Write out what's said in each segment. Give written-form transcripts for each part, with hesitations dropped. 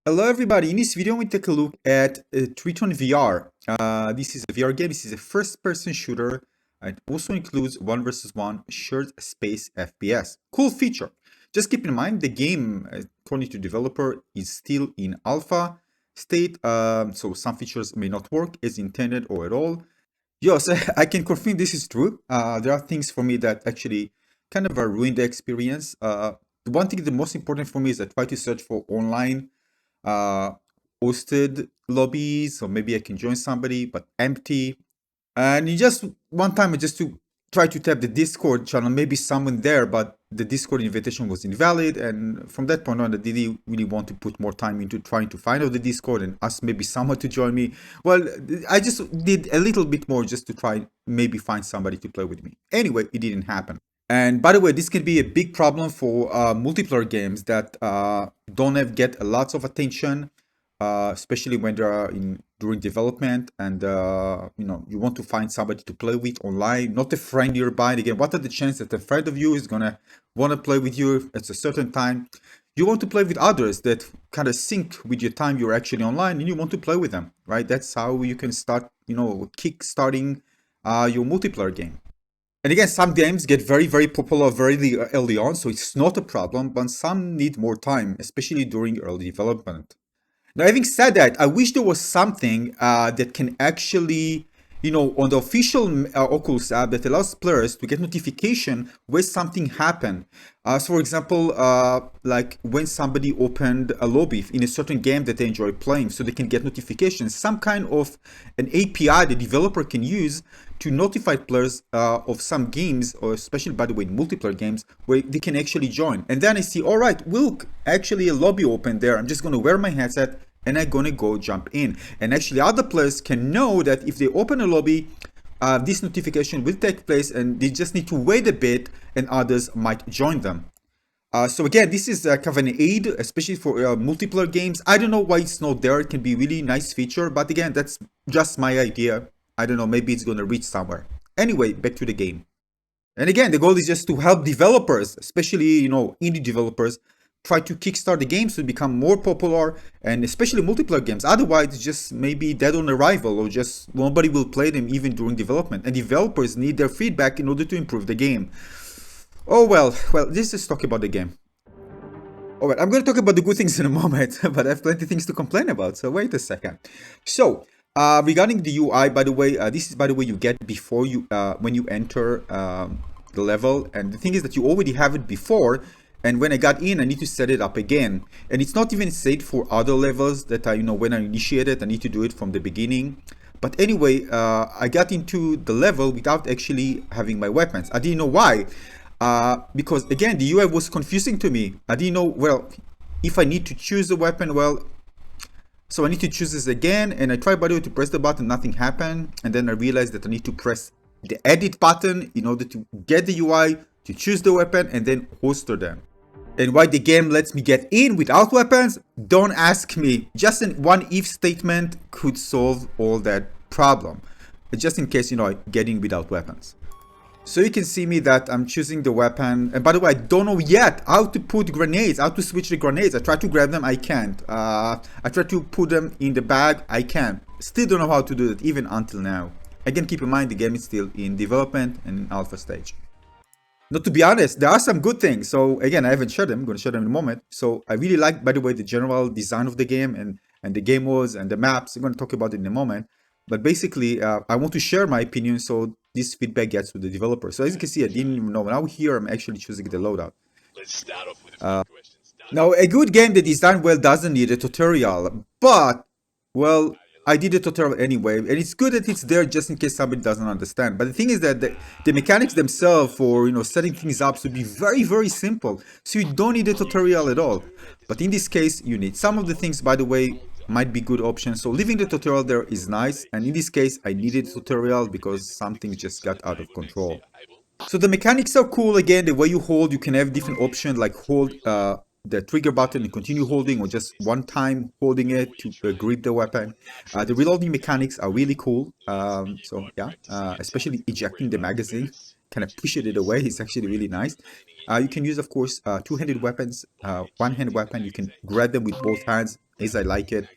Hello everybody, in this video we take a look at Triton VR. This is a VR game, this is a first-person shooter. It also includes 1 versus 1 shared space FPS. Cool feature. Just keep in mind the game, according to developer, is still in alpha state, so some features may not work as intended or at all. Yes, I can confirm this is true. There are things for me that actually kind of ruin the experience. The one thing, the most important for me is I try to search for online uh, hosted lobbies, or maybe I can join somebody, but empty. And you just one time, I just to try to tap the Discord channel, maybe someone there, but the Discord invitation was invalid. And from that point on, I didn't really want to put more time into trying to find out the Discord and ask maybe someone to join me. Well, I just did a little bit more just to try maybe find somebody to play with me. Anyway, it didn't happen. And by the way, this can be a big problem for multiplayer games that don't have get lots of attention, especially when they are in during development, and you want to find somebody to play with online, not a friend nearby. And again, what are the chances that a friend of you is gonna want to play with you at a certain time? You want to play with others that kind of sync with your time you're actually online, and you want to play with them, right? That's how you can start, kick starting your multiplayer game. And again, some games get very, very popular very early on, so it's not a problem, but some need more time, especially during early development. Now, having said that, I wish there was something that can actually, on the official Oculus app that allows players to get notification when something happened. So, for example, like when somebody opened a lobby in a certain game that they enjoy playing, so they can get notifications. Some kind of an API the developer can use to notify players of some games, or especially, by the way, multiplayer games, where they can actually join. And then I see, all right, look, actually a lobby open there. I'm just going to wear my headset and I'm going to go jump in. And actually other players can know that if they open a lobby, this notification will take place, and they just need to wait a bit and others might join them. So again, this is kind of an aid, especially for multiplayer games. I don't know why it's not there. It can be a really nice feature, but again, that's just my idea. I don't know, maybe it's going to reach somewhere. Anyway, back to the game. And again, the goal is just to help developers, especially, indie developers, try to kickstart the games to become more popular, and especially multiplayer games. Otherwise, it's just maybe dead on arrival, or just nobody will play them even during development. And developers need their feedback in order to improve the game. Oh, well, this is talk about the game. All right, I'm going to talk about the good things in a moment, but I have plenty of things to complain about. So wait a second. So regarding the UI, by the way, this is by the way you get before you when you enter the level, and the thing is that you already have it before. And when I got in, I need to set it up again, and it's not even set for other levels that I when I initiate it, I need to do it from the beginning. But anyway, I got into the level without actually having my weapons. I didn't know why. Because again, the UI was confusing to me. I didn't know, well, if I need to choose a weapon, well, so I need to choose this again. And I tried, by the way, to press the button, nothing happened. And then I realized that I need to press the edit button in order to get the UI, to choose the weapon, and then holster them. And why the game lets me get in without weapons, don't ask me. Just one if statement could solve all that problem. Just in case, get in without weapons. So you can see me that I'm choosing the weapon. And by the way, I don't know yet how to put grenades, how to switch the grenades. I try to grab them, I can't. I try to put them in the bag, I can't. Still don't know how to do that, even until now. Again, keep in mind the game is still in development and in alpha stage. Not to be honest, there are some good things. So again, I haven't shared them. I'm going to share them in a moment. So I really like, by the way, the general design of the game, and the game modes and the maps. I'm going to talk about it in a moment. But basically, I want to share my opinion so this feedback gets to the developer. So as you can see, I didn't even know. Now here, I'm actually choosing the loadout. Now, a good game that is designed well doesn't need a tutorial. But, well, I did a tutorial anyway. And it's good that it's there just in case somebody doesn't understand. But the thing is that the mechanics themselves for, setting things up should be very, very simple. So you don't need a tutorial at all. But in this case, you need. Some of the things, by the way, might be good options. So leaving the tutorial there is nice. And in this case, I needed a tutorial because something just got out of control. So the mechanics are cool. Again, the way you hold, you can have different options like hold the trigger button and continue holding, or just one time holding it to grip the weapon. The reloading mechanics are really cool. So yeah, especially ejecting the magazine. kind of pushed it away. It's actually really nice. You can use, of course, two-handed weapons, one-hand weapon. You can grab them with both hands, as I like it.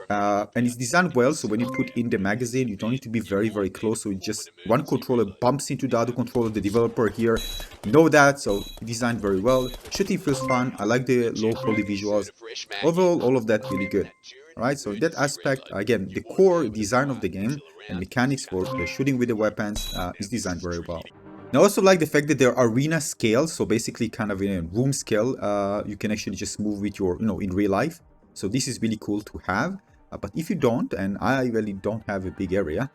And it's designed well, so when you put in the magazine, you don't need to be very, very close. So it just one controller bumps into the other controller. The developer here know that, so designed very well. Shooting feels fun. I like the low quality visuals. Overall, all of that really good. All right, so in that aspect, again, the core design of the game and mechanics for shooting with the weapons is designed very well. I also like the fact that they're arena scale, so basically kind of in a room scale, you can actually just move with your, in real life. So this is really cool to have. But if you don't, and I really don't have a big area,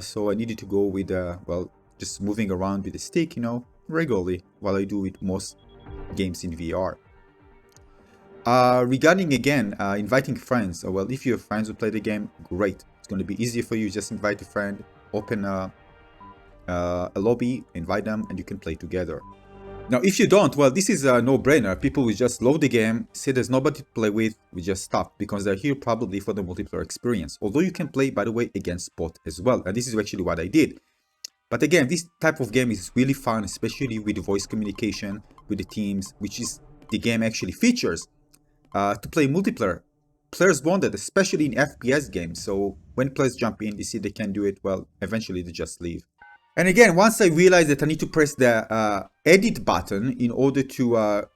so I needed to go with, well, just moving around with a stick, regularly, while I do with most games in VR. Regarding, again, inviting friends, well, if you have friends who play the game, great. It's going to be easier for you. Just invite a friend, open a lobby, invite them, and you can play together. Now, if you don't, well, this is a no-brainer. People will just load the game, say there's nobody to play with, we just stop, because they're here probably for the multiplayer experience. Although you can play, by the way, against bot as well, and this is actually what I did. But again, this type of game is really fun, especially with the voice communication with the teams, which is the game actually features. To play multiplayer, players want it, especially in FPS games. So when players jump in, they see they can do it, well, eventually they just leave. And again, once I realized that I need to press the edit button in order to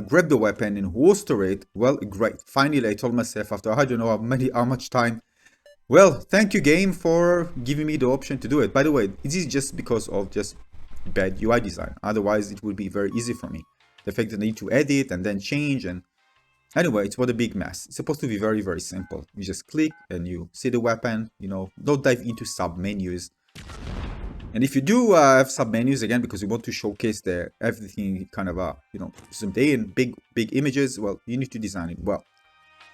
grab the weapon and holster it, well, great. Finally, I told myself after I don't know how much time, well, thank you, game, for giving me the option to do it. By the way, this is just because of just bad UI design. Otherwise, it would be very easy for me. The fact that I need to edit and then change, and anyway, it's what a big mess. It's supposed to be very, very simple. You just click and you see the weapon, don't dive into sub menus. And if you do have sub-menus, again, because you want to showcase everything kind of, zoomed in, big images, well, you need to design it well.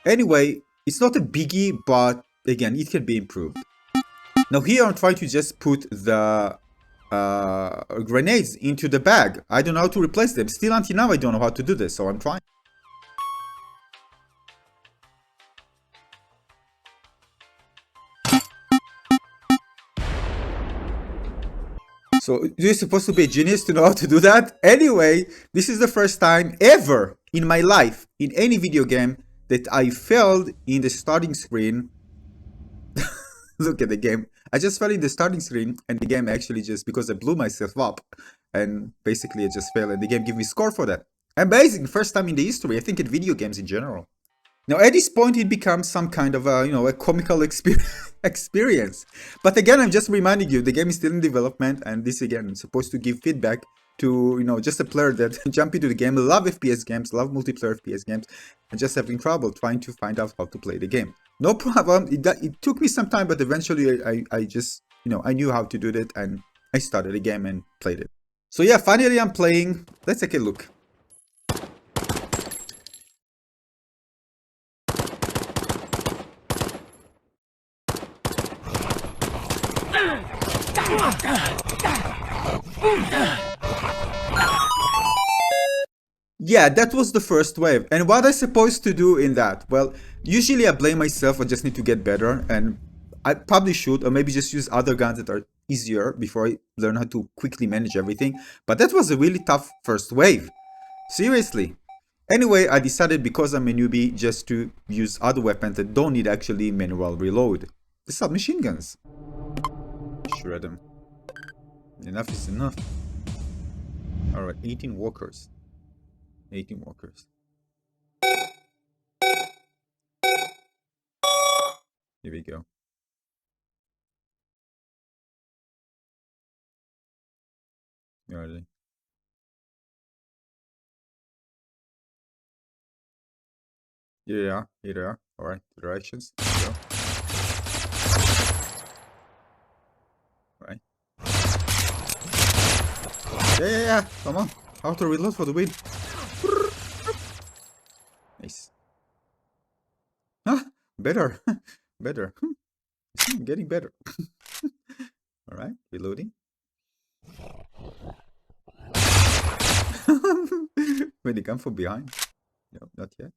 Anyway, it's not a biggie, but again, it can be improved. Now here I'm trying to just put the grenades into the bag. I don't know how to replace them. Still until now, I don't know how to do this, so I'm trying. So you're supposed to be a genius to know how to do that? Anyway, this is the first time ever in my life, in any video game, that I failed in the starting screen. Look at the game. I just fell in the starting screen, and the game actually just, because I blew myself up, and basically I just failed, and the game gave me score for that. Amazing, first time in the history, I think, in video games in general. Now, at this point, it becomes some kind of a comical experience. But again, I'm just reminding you, the game is still in development, and this again is supposed to give feedback to just a player that jump into the game, love FPS games, love multiplayer FPS games, and just having trouble trying to find out how to play the game. No problem. It took me some time, but eventually I just I knew how to do it, and I started the game and played it. So yeah, finally I'm playing. Let's take a look. Yeah, that was the first wave. And what I supposed to do in that? Well, usually I blame myself. I just need to get better, and I probably should, or maybe just use other guns that are easier before I learn how to quickly manage everything. But that was a really tough first wave. Seriously. Anyway, I decided, because I'm a newbie, just to use other weapons that don't need actually manual reload. The submachine guns. Shred them. Enough is enough. Alright, 18 walkers. 18 walkers. Here we go. You ready? Yeah, here they are. Alright, directions. Go. Alright. Yeah. Come on. Auto reload for the win. Nice. Ah, better. Better. Getting better. Alright, reloading. When they come from behind. No, not yet.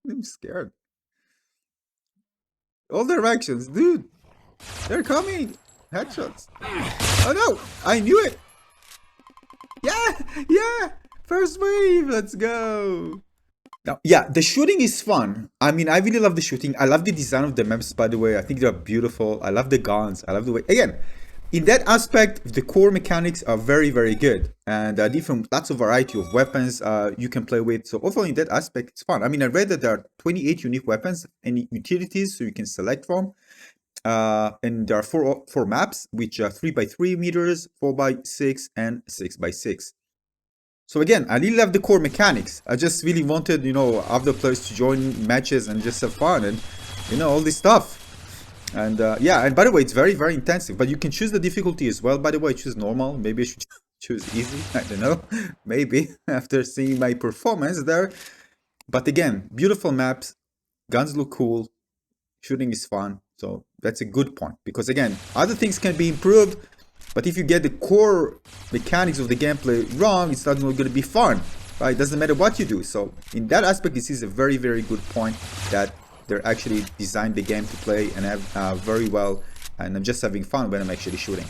I'm scared. All directions, dude. They're coming. Headshots. Oh no! I knew it. Yeah, yeah. First wave. Let's go. Now, yeah, the shooting is fun. I mean, I really love the shooting. I love the design of the maps, by the way. I think they're beautiful. I love the guns. I love the way. Again, in that aspect, the core mechanics are very, very good. And different, lots of variety of weapons you can play with. So overall, in that aspect, it's fun. I mean, I read that there are 28 unique weapons and utilities so you can select from. And there are four maps, which are 3x3 meters, 4x6, and 6x6. So again, I really love the core mechanics. I just really wanted, other players to join matches and just have fun and, all this stuff. And yeah, and by the way, it's very, very intensive. But you can choose the difficulty as well. By the way, choose normal. Maybe I should choose easy. I don't know. Maybe after seeing my performance there. But again, beautiful maps. Guns look cool. Shooting is fun. So that's a good point. Because again, other things can be improved. But if you get the core mechanics of the gameplay wrong, it's not going to be fun, right? It doesn't matter what you do. So in that aspect, this is a very, very good point that they're actually designed the game to play and have very well. And I'm just having fun when I'm actually shooting.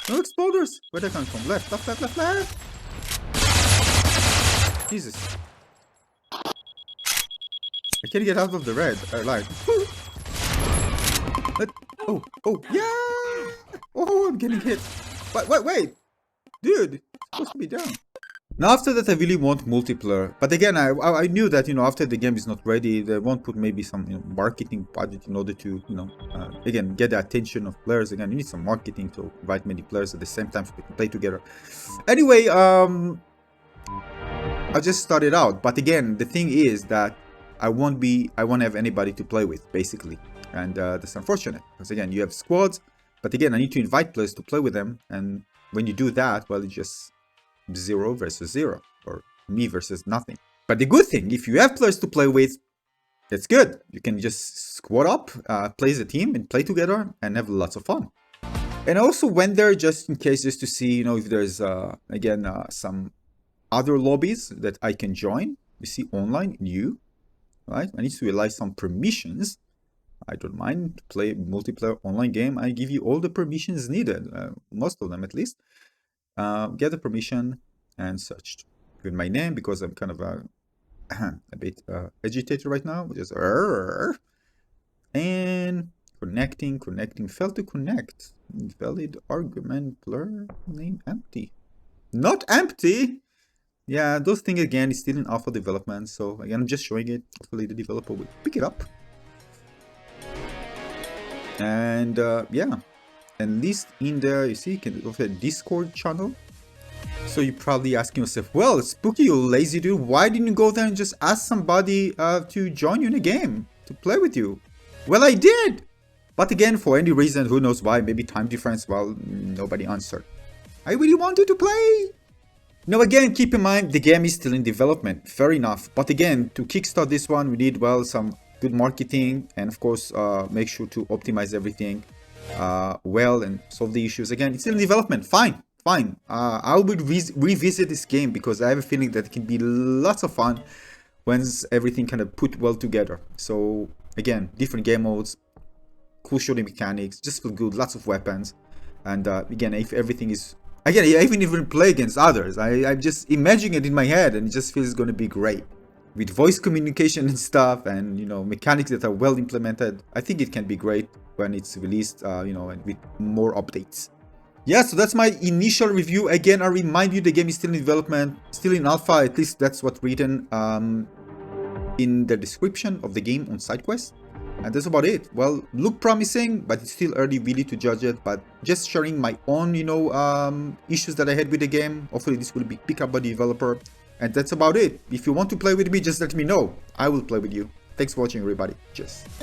No exploders! Where they come from? Left, left, left, left, left! Jesus. I can't get out of the red. Light. Oh, yeah! Oh, I'm getting hit. Wait! Dude, it's supposed to be down. Now after that I really want multiplayer, but again I knew that after the game is not ready they won't put maybe some marketing budget in order to again get the attention of players. Again, you need some marketing to invite many players at the same time so they can play together. Anyway, I just started out, but again the thing is that I won't have anybody to play with basically, and that's unfortunate because again you have squads, but again I need to invite players to play with them, and when you do that, well, it's just 0 versus 0 or me versus nothing. But the good thing, if you have players to play with, that's good. You can just squad up, play as a team and play together and have lots of fun. And I also went there just in case, just to see if there's again some other lobbies that I can join. You see online new, right? I need to realize some permissions. I don't mind to play multiplayer online game. I give you all the permissions needed, most of them at least. Get the permission and such with my name because I'm kind of a bit agitated right now, which is and connecting, failed to connect, invalid argument, blur name empty, not empty. Yeah, those things again is still in alpha development, so again I'm just showing it. Hopefully the developer will pick it up. And yeah, and list in there, you see, you can go to the Discord channel. So you're probably asking yourself, well, Spooky, you lazy dude, why didn't you go there and just ask somebody to join you in a game, to play with you? Well, I did! But again, for any reason, who knows why, maybe time difference, well, nobody answered. I really wanted to play! Now again, keep in mind, the game is still in development, fair enough. But again, to kickstart this one, we need, well, some good marketing and of course, make sure to optimize everything well and solve the issues. Again, it's still in development, fine. I will revisit this game because I have a feeling that it can be lots of fun once everything kind of put well together. So again, different game modes, cool shooting mechanics, just feel good, lots of weapons, and again, if everything is, again, I even play against others. I'm just imagining it in my head, and it just feels going to be great with voice communication and stuff, and mechanics that are well implemented. I think it can be great when it's released, and with more updates. Yeah, so that's my initial review. Again, I remind you the game is still in development, still in alpha, at least that's what's written in the description of the game on SideQuest. And that's about it. Well, look promising, but it's still early really to judge it. But just sharing my own, issues that I had with the game. Hopefully this will be picked up by the developer. And that's about it. If you want to play with me, just let me know. I will play with you. Thanks for watching, everybody. Cheers.